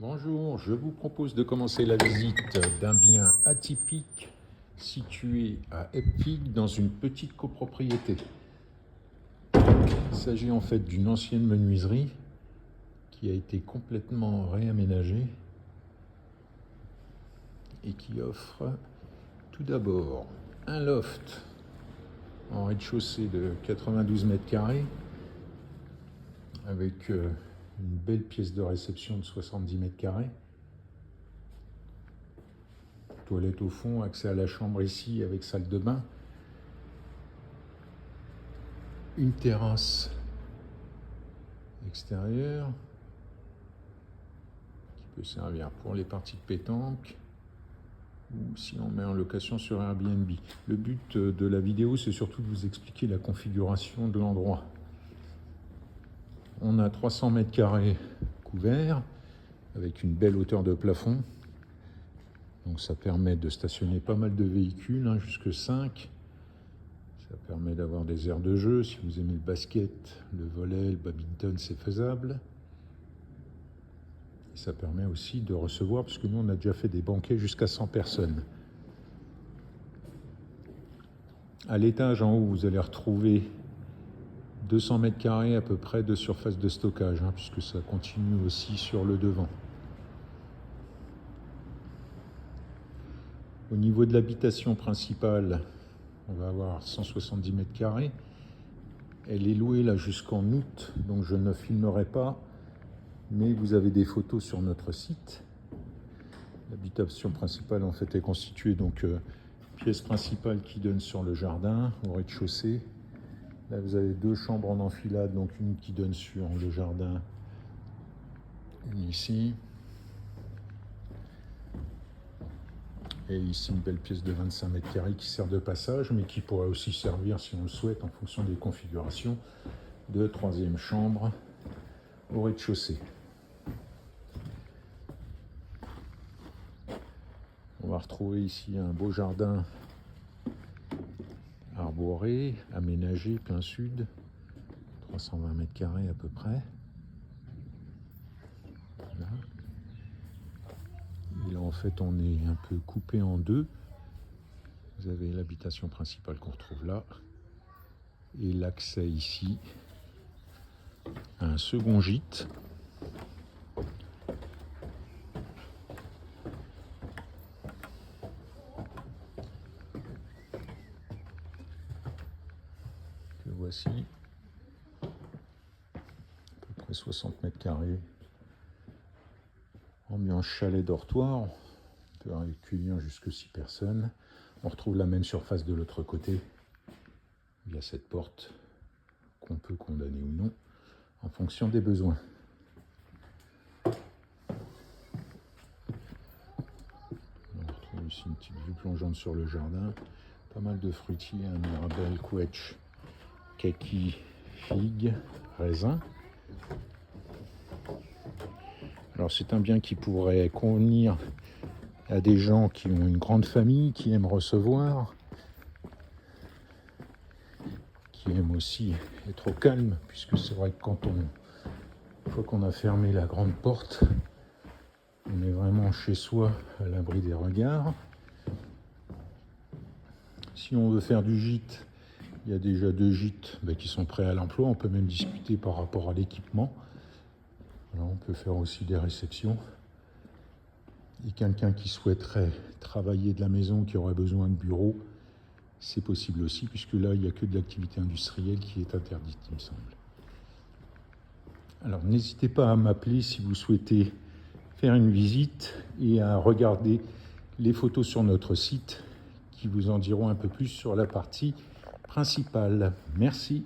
Bonjour, je vous propose de commencer la visite d'un bien atypique situé à Epvig dans une petite copropriété. Il s'agit en fait d'une ancienne menuiserie qui a été complètement réaménagée et qui offre tout d'abord un loft en rez-de-chaussée de 92 mètres carrés avec une belle pièce de réception de 70 mètres carrés. Toilette au fond, accès à la chambre ici avec salle de bain. Une terrasse extérieure qui peut servir pour les parties de pétanque ou si on met en location sur Airbnb. Le but de la vidéo, c'est surtout de vous expliquer la configuration de l'endroit. On a 300 mètres carrés couverts avec une belle hauteur de plafond. Donc ça permet de stationner pas mal de véhicules, jusque 5. Ça permet d'avoir des aires de jeu. Si vous aimez le basket, le volley, le badminton, c'est faisable. Et ça permet aussi de recevoir, parce que nous on a déjà fait des banquets jusqu'à 100 personnes. À l'étage en haut, vous allez retrouver 200 mètres carrés à peu près de surface de stockage, puisque ça continue aussi sur le devant. Au niveau de l'habitation principale, on va avoir 170 mètres carrés. Elle est louée là jusqu'en août, donc je ne filmerai pas, mais vous avez des photos sur notre site. L'habitation principale en fait est constituée donc pièce principale qui donne sur le jardin, au rez-de-chaussée. Là vous avez 2 chambres en enfilade, donc une qui donne sur le jardin, une ici. Et ici une belle pièce de 25 mètres carrés qui sert de passage, mais qui pourrait aussi servir, si on le souhaite, en fonction des configurations, de 3e chambre au rez-de-chaussée. On va retrouver ici un beau jardin arboré, aménagé, plein sud, 320 mètres carrés à peu près. Voilà. Et là en fait on est un peu coupé en deux. Vous avez l'habitation principale qu'on retrouve là et l'accès ici à un second gîte. Que voici, à peu près 60 mètres carrés. Ambiance chalet dortoir, on peut accueillir jusque 6 personnes. On retrouve la même surface de l'autre côté, via cette porte, qu'on peut condamner ou non, en fonction des besoins. On retrouve ici une petite vue plongeante sur le jardin, pas mal de fruitiers, un mirabelle, quetch, kaki, figue, raisin. Alors c'est un bien qui pourrait convenir à des gens qui ont une grande famille, qui aiment recevoir, qui aiment aussi être au calme, puisque c'est vrai que une fois qu'on a fermé la grande porte, on est vraiment chez soi, à l'abri des regards. Si on veut faire du gîte, il y a déjà 2 gîtes qui sont prêts à l'emploi. On peut même discuter par rapport à l'équipement. Alors, on peut faire aussi des réceptions. Et quelqu'un qui souhaiterait travailler de la maison, qui aurait besoin de bureau, c'est possible aussi, puisque là, il n'y a que de l'activité industrielle qui est interdite, il me semble. Alors, n'hésitez pas à m'appeler si vous souhaitez faire une visite et à regarder les photos sur notre site qui vous en diront un peu plus sur la partie principale. Merci.